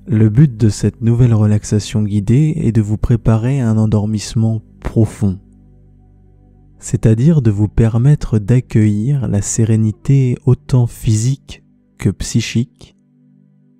Le but de cette nouvelle relaxation guidée est de vous préparer à un endormissement profond, c'est-à-dire de vous permettre d'accueillir la sérénité autant physique que psychique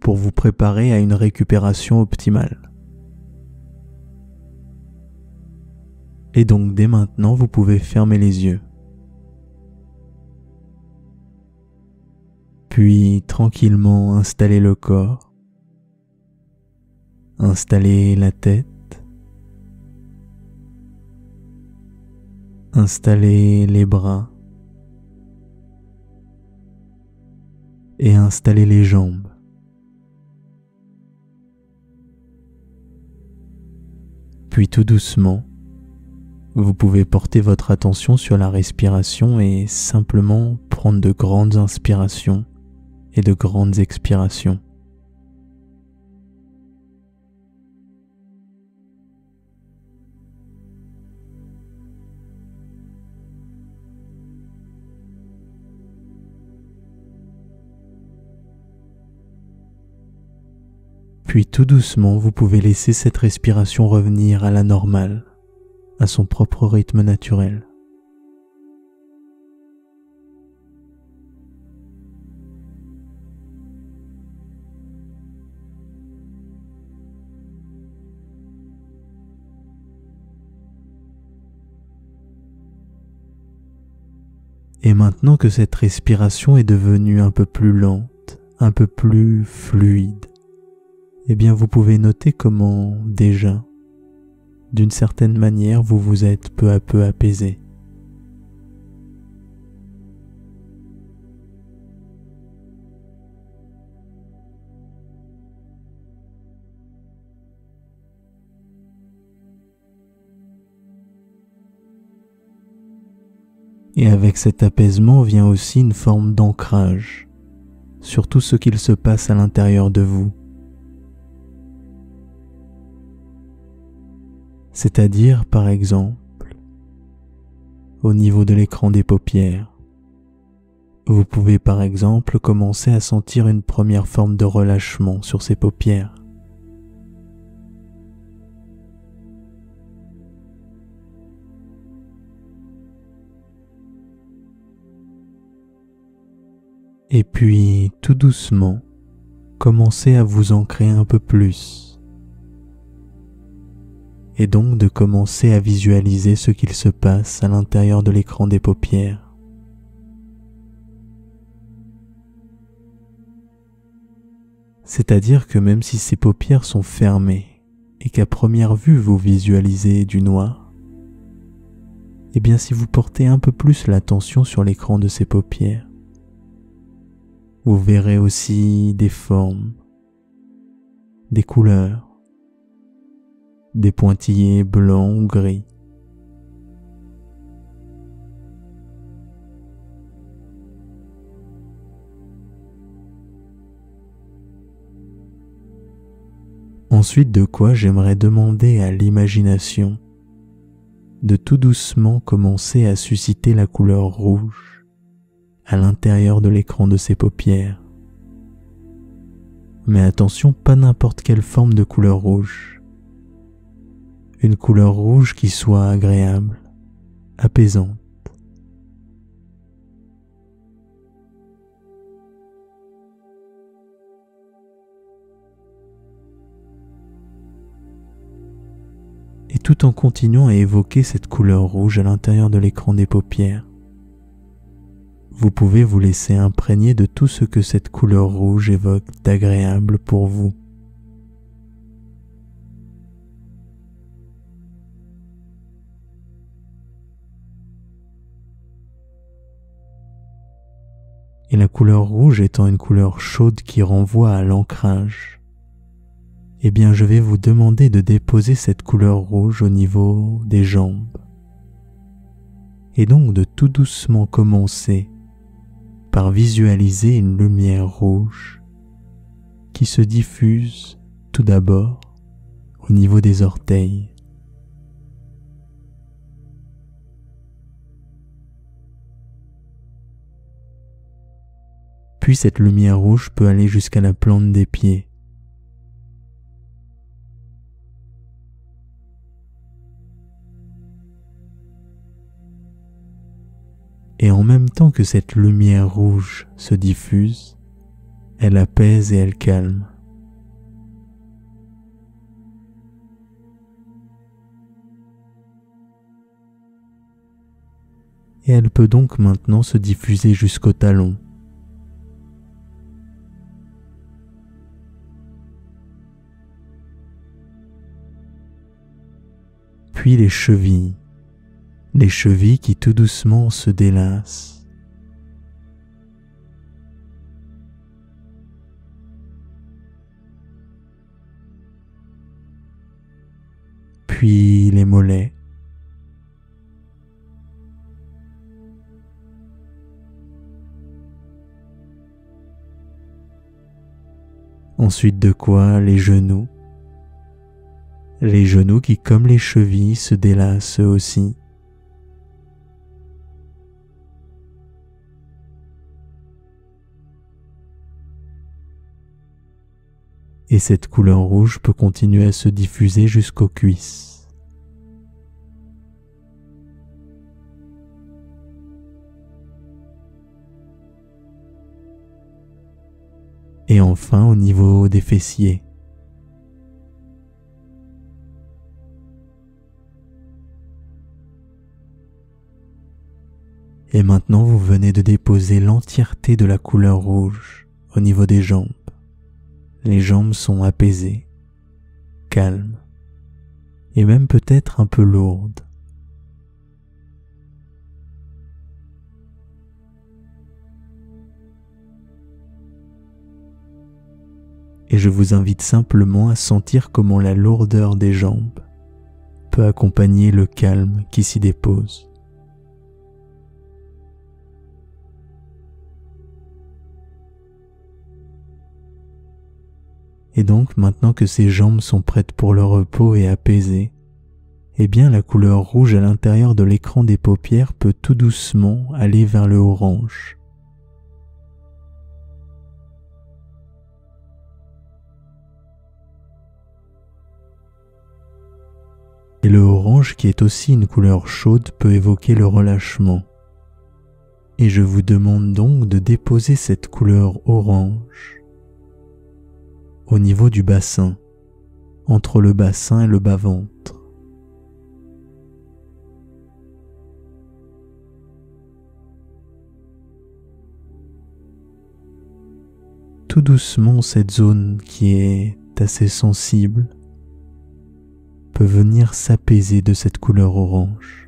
pour vous préparer à une récupération optimale. Et donc dès maintenant, vous pouvez fermer les yeux. Puis tranquillement installer le corps, installer la tête, installer les bras et installer les jambes. Puis tout doucement, vous pouvez porter votre attention sur la respiration et simplement prendre de grandes inspirations et de grandes expirations. Puis tout doucement, vous pouvez laisser cette respiration revenir à la normale, à son propre rythme naturel. Et maintenant que cette respiration est devenue un peu plus lente, un peu plus fluide, eh bien vous pouvez noter comment déjà, d'une certaine manière, vous vous êtes peu à peu apaisé. Et avec cet apaisement vient aussi une forme d'ancrage sur tout ce qu'il se passe à l'intérieur de vous. C'est-à-dire, par exemple, au niveau de l'écran des paupières. Vous pouvez par exemple commencer à sentir une première forme de relâchement sur ces paupières. Et puis, tout doucement, commencez à vous ancrer un peu plus. Et donc de commencer à visualiser ce qu'il se passe à l'intérieur de l'écran des paupières. C'est-à-dire que même si ces paupières sont fermées et qu'à première vue vous visualisez du noir, eh bien si vous portez un peu plus l'attention sur l'écran de ces paupières, vous verrez aussi des formes, des couleurs, des pointillés blancs ou gris. Ensuite de quoi j'aimerais demander à l'imagination de tout doucement commencer à susciter la couleur rouge à l'intérieur de l'écran de ses paupières. Mais attention, pas n'importe quelle forme de couleur rouge. Une couleur rouge qui soit agréable, apaisante. Et tout en continuant à évoquer cette couleur rouge à l'intérieur de l'écran des paupières, vous pouvez vous laisser imprégner de tout ce que cette couleur rouge évoque d'agréable pour vous. Et la couleur rouge étant une couleur chaude qui renvoie à l'ancrage, eh bien je vais vous demander de déposer cette couleur rouge au niveau des jambes. Et donc de tout doucement commencer par visualiser une lumière rouge qui se diffuse tout d'abord au niveau des orteils. Puis cette lumière rouge peut aller jusqu'à la plante des pieds. Et en même temps que cette lumière rouge se diffuse, elle apaise et elle calme. Et elle peut donc maintenant se diffuser jusqu'au talon. Puis les chevilles qui tout doucement se délassent. Puis les mollets. Ensuite de quoi les genoux qui comme les chevilles se délassent eux aussi. Et cette couleur rouge peut continuer à se diffuser jusqu'aux cuisses. Et enfin au niveau des fessiers. Et maintenant vous venez de déposer l'entièreté de la couleur rouge au niveau des jambes. Les jambes sont apaisées, calmes, et même peut-être un peu lourdes. Et je vous invite simplement à sentir comment la lourdeur des jambes peut accompagner le calme qui s'y dépose. Et donc, maintenant que ces jambes sont prêtes pour le repos et apaisées, eh bien la couleur rouge à l'intérieur de l'écran des paupières peut tout doucement aller vers le orange. Et le orange, qui est aussi une couleur chaude, peut évoquer le relâchement. Et je vous demande donc de déposer cette couleur orange au niveau du bassin, entre le bassin et le bas-ventre. Tout doucement, cette zone qui est assez sensible peut venir s'apaiser de cette couleur orange.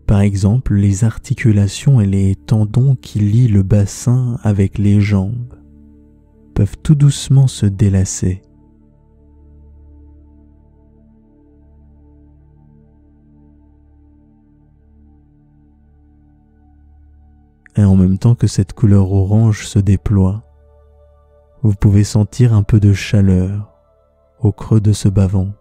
Par exemple, les articulations et les tendons qui lient le bassin avec les jambes peuvent tout doucement se délasser. Et en même temps que cette couleur orange se déploie, vous pouvez sentir un peu de chaleur au creux de ce bas-ventre.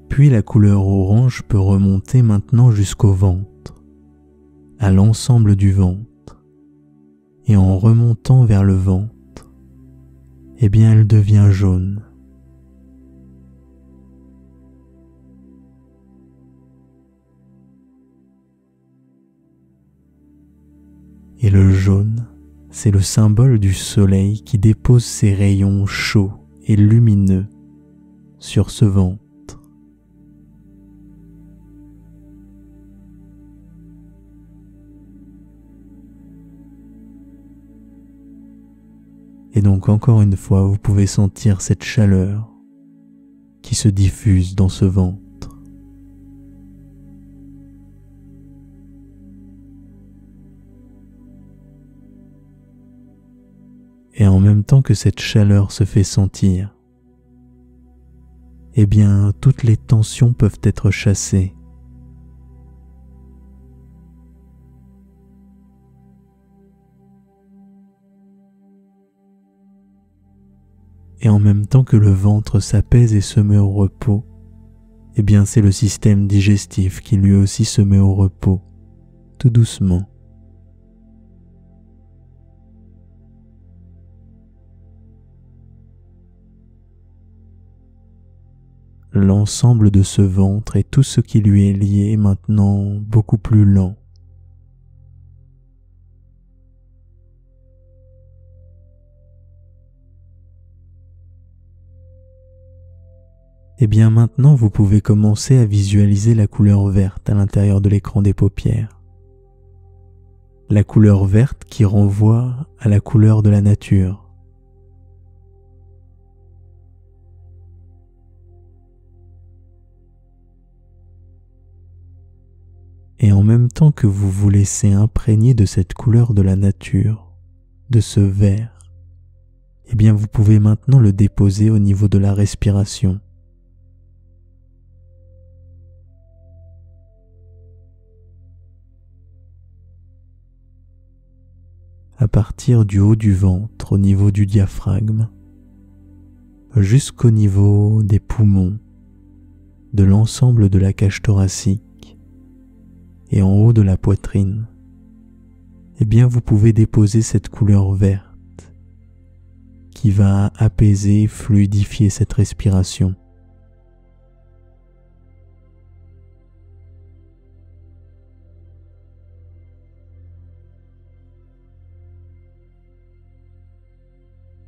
Puis la couleur orange peut remonter maintenant jusqu'au ventre, à l'ensemble du ventre, et en remontant vers le ventre, eh bien elle devient jaune. Et le jaune, c'est le symbole du soleil qui dépose ses rayons chauds et lumineux sur ce ventre. Et donc encore une fois, vous pouvez sentir cette chaleur qui se diffuse dans ce ventre. Et en même temps que cette chaleur se fait sentir, eh bien, toutes les tensions peuvent être chassées. Et en même temps que le ventre s'apaise et se met au repos, eh bien c'est le système digestif qui lui aussi se met au repos, tout doucement. L'ensemble de ce ventre et tout ce qui lui est lié est maintenant beaucoup plus lent. Et bien maintenant, vous pouvez commencer à visualiser la couleur verte à l'intérieur de l'écran des paupières. La couleur verte qui renvoie à la couleur de la nature. Et en même temps que vous vous laissez imprégner de cette couleur de la nature, de ce vert, eh bien vous pouvez maintenant le déposer au niveau de la respiration. À partir du haut du ventre, au niveau du diaphragme, jusqu'au niveau des poumons, de l'ensemble de la cage thoracique et en haut de la poitrine, eh bien vous pouvez déposer cette couleur verte qui va apaiser et fluidifier cette respiration.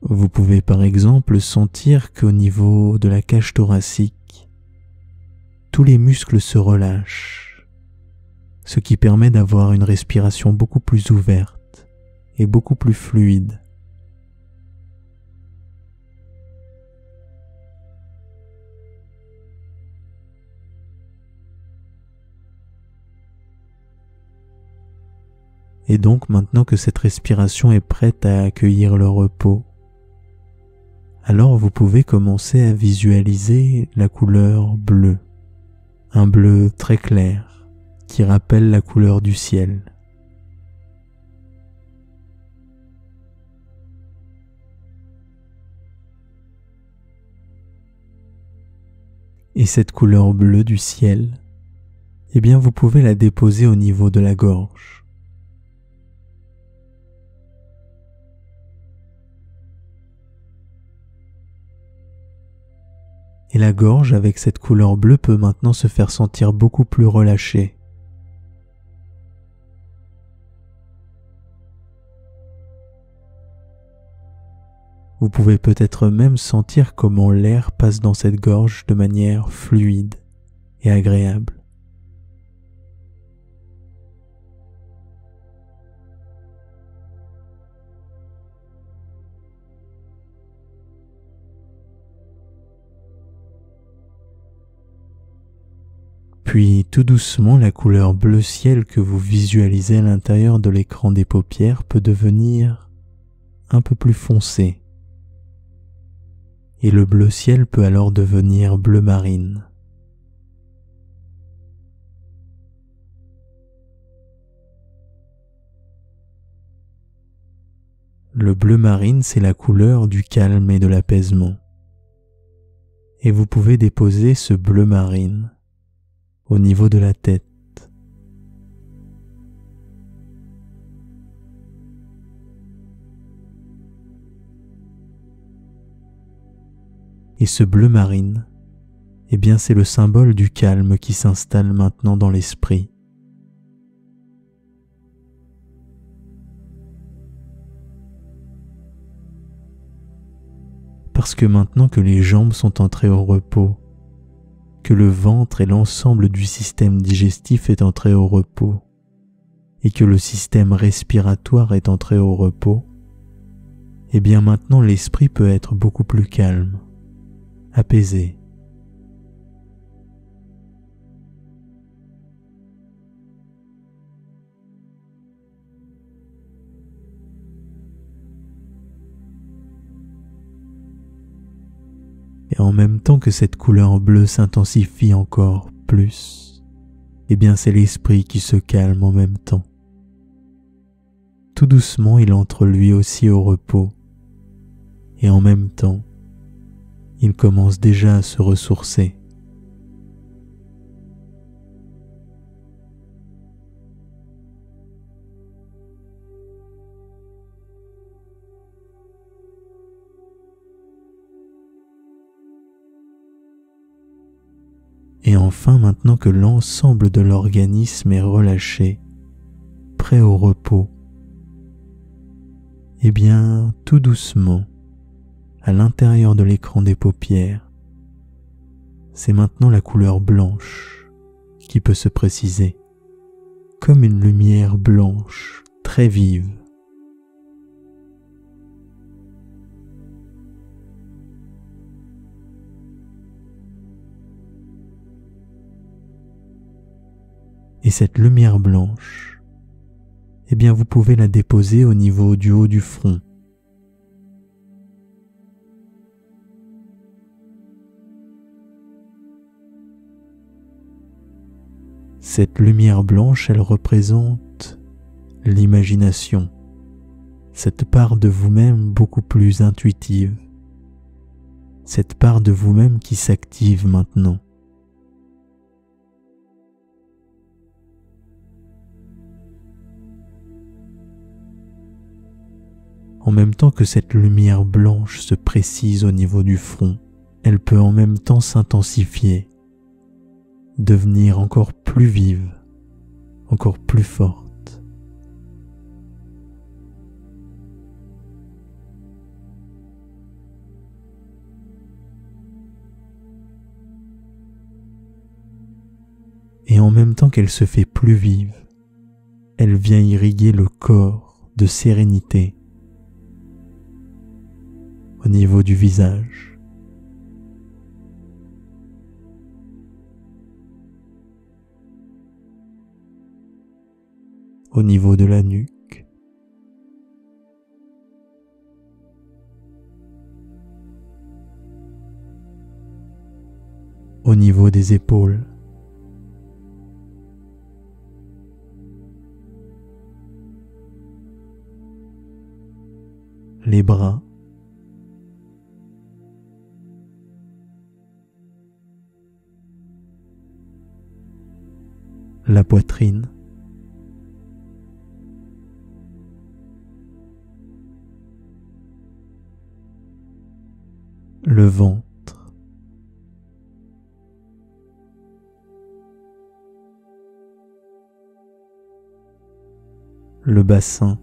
Vous pouvez par exemple sentir qu'au niveau de la cage thoracique, tous les muscles se relâchent, ce qui permet d'avoir une respiration beaucoup plus ouverte et beaucoup plus fluide. Et donc maintenant que cette respiration est prête à accueillir le repos, alors vous pouvez commencer à visualiser la couleur bleue, un bleu très clair qui rappelle la couleur du ciel. Et cette couleur bleue du ciel, eh bien vous pouvez la déposer au niveau de la gorge. Et la gorge avec cette couleur bleue peut maintenant se faire sentir beaucoup plus relâchée. Vous pouvez peut-être même sentir comment l'air passe dans cette gorge de manière fluide et agréable. Puis tout doucement, la couleur bleu ciel que vous visualisez à l'intérieur de l'écran des paupières peut devenir un peu plus foncé. Et le bleu ciel peut alors devenir bleu marine. Le bleu marine, c'est la couleur du calme et de l'apaisement. Et vous pouvez déposer ce bleu marine au niveau de la tête. Et ce bleu marine, eh bien c'est le symbole du calme qui s'installe maintenant dans l'esprit. Parce que maintenant que les jambes sont entrées au repos, que le ventre et l'ensemble du système digestif est entré au repos, et que le système respiratoire est entré au repos, eh bien maintenant l'esprit peut être beaucoup plus calme, apaisé. Et en même temps que cette couleur bleue s'intensifie encore plus, eh bien c'est l'esprit qui se calme en même temps. Tout doucement, il entre lui aussi au repos, et en même temps, il commence déjà à se ressourcer. Et enfin, maintenant que l'ensemble de l'organisme est relâché, prêt au repos, eh bien, tout doucement, à l'intérieur de l'écran des paupières, c'est maintenant la couleur blanche qui peut se préciser, comme une lumière blanche très vive. Et cette lumière blanche, eh bien vous pouvez la déposer au niveau du haut du front. Cette lumière blanche, elle représente l'imagination, cette part de vous-même beaucoup plus intuitive, cette part de vous-même qui s'active maintenant. En même temps que cette lumière blanche se précise au niveau du front, elle peut en même temps s'intensifier, devenir encore plus vive, encore plus forte. Et en même temps qu'elle se fait plus vive, elle vient irriguer le corps de sérénité au niveau du visage. Au niveau de la nuque. Au niveau des épaules. Les bras. La poitrine. Le ventre. Le bassin.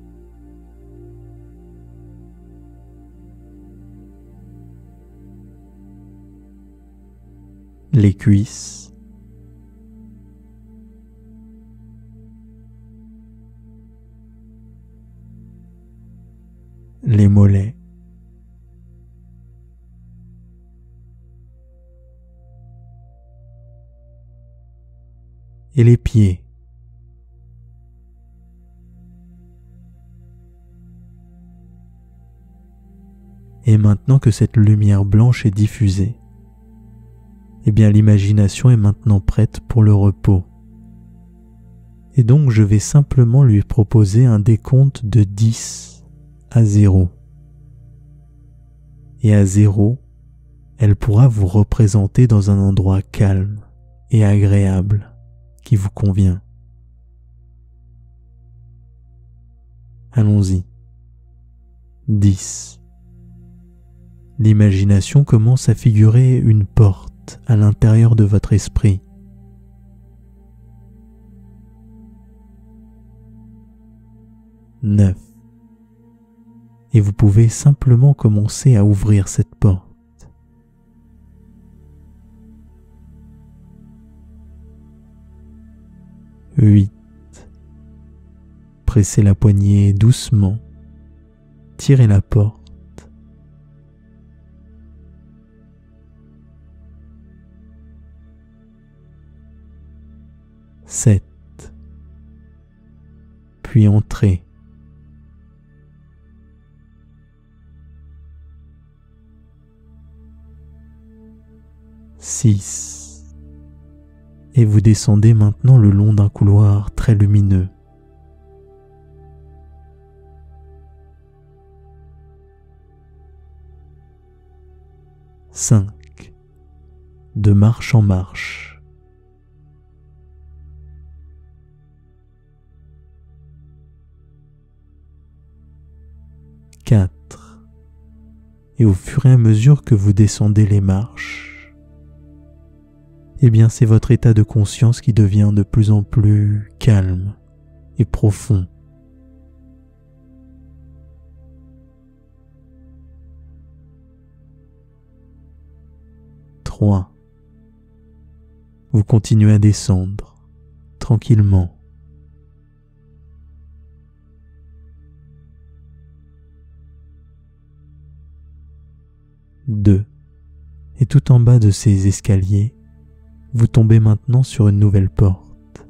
Les cuisses. Les mollets. Et les pieds. Et maintenant que cette lumière blanche est diffusée, eh bien l'imagination est maintenant prête pour le repos. Et donc je vais simplement lui proposer un décompte de 10 à 0. Et à 0, elle pourra vous représenter dans un endroit calme et agréable qui vous convient. Allons-y. 10. L'imagination commence à figurer une porte à l'intérieur de votre esprit. 9. Et vous pouvez simplement commencer à ouvrir cette porte. 8. Pressez la poignée doucement. Tirez la porte. 7. Puis entrez. 6. Et vous descendez maintenant le long d'un couloir très lumineux. 5. De marche en marche. 4. Et au fur et à mesure que vous descendez les marches, eh bien c'est votre état de conscience qui devient de plus en plus calme et profond. Vous continuez à descendre tranquillement. 2. Et tout en bas de ces escaliers, vous tombez maintenant sur une nouvelle porte.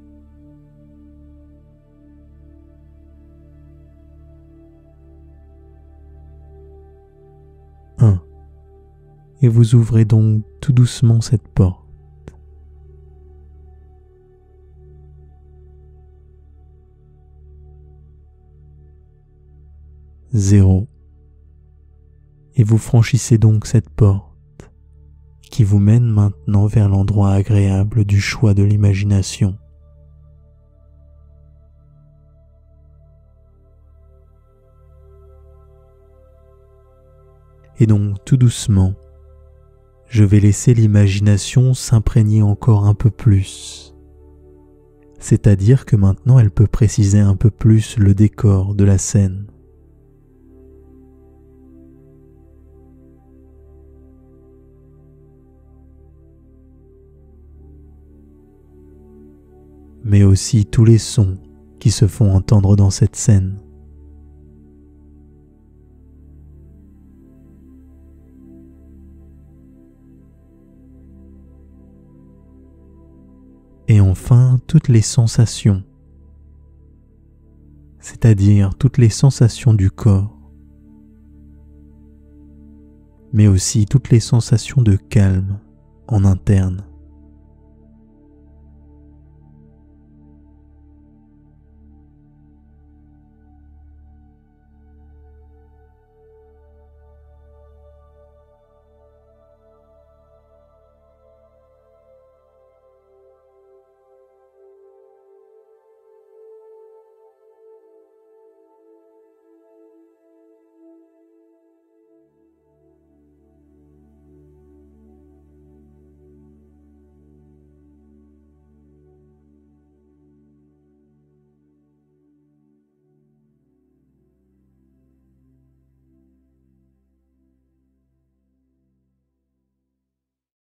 1. Et vous ouvrez donc tout doucement cette porte. 0. Et vous franchissez donc cette porte qui vous mène maintenant vers l'endroit agréable du choix de l'imagination. Et donc tout doucement, je vais laisser l'imagination s'imprégner encore un peu plus. C'est-à-dire que maintenant elle peut préciser un peu plus le décor de la scène. Mais aussi tous les sons qui se font entendre dans cette scène. Et enfin, toutes les sensations, c'est-à-dire toutes les sensations du corps, mais aussi toutes les sensations de calme en interne.